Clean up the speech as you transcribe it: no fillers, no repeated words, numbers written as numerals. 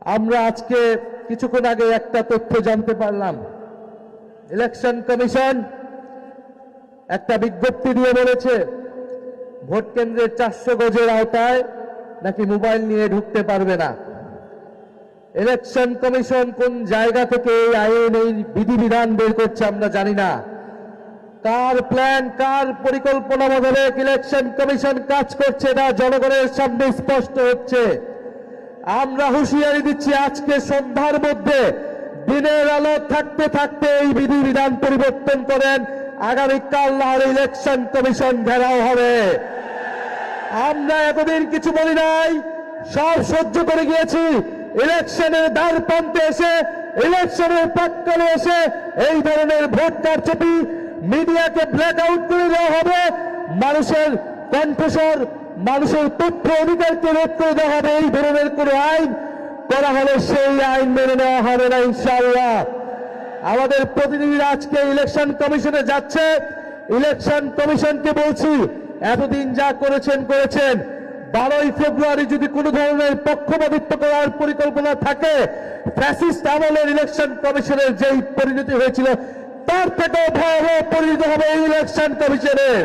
আমরা আজকে কিছুক্ষণ আগে একটা তথ্য জানতে পারলাম, ইলেকশন কমিশন একটা বিজ্ঞপ্তি দিয়ে বলেছে ভোট কেন্দ্রের 400 গজের আওতায় নাকি মোবাইল নিয়ে ঢুকতে পারবে না। ইলেকশন কমিশন কোন জায়গা থেকে এই আইন, এই বিধিবিধান বের করছে আমরা জানি না। কার প্ল্যান, কার পরিকল্পনা মোতাবেক ইলেকশন কমিশন কাজ করছে না জনগণের সামনে স্পষ্ট হচ্ছে। আমরা হুঁশিয়ারি দিচ্ছি, আজকে সন্ধ্যার মধ্যে দিনের আলো থাকতে থাকতে এই বিধিবিধান পরিবর্তন করেন, আগামীকাল নাহলে ইলেকশন কমিশন ঘেরাও হবে। আমরা এতদিন কিছু বলি নাই, সব সহ্য করে গিয়েছি। ইলেকশনের দ্বার প্রান্তে এসে, ইলেকশনের প্রাক্কালে এসে এই ধরনের ভোট কারচুপি, মিডিয়াকে ব্ল্যাক আউট করে দেওয়া হবে, মানুষের কণ্ঠস্বর, মানুষের তথ্য অধিকারকে রোধ করে দেওয়া হবে। এই ধরনের কোন আইন করা হলে সেই আইন মেনে নেওয়া হবে না ইনশাআল্লাহ। আমাদের প্রতিনিধিরা আজকে ইলেকশন কমিশনে যাচ্ছে। ইলেকশন কমিশনকে বলছি, এতদিন যা করেছেন 12ই ফেব্রুয়ারি যদি কোনো ধরনের পক্ষপাতিত্ব করার পরিকল্পনা থাকে, ফ্যাসিস্ট আমলের ইলেকশন কমিশনের যেই পরিণতি হয়েছিল তার থেকেও ভয়াবহ পরিণতি হবে এই ইলেকশন কমিশনের।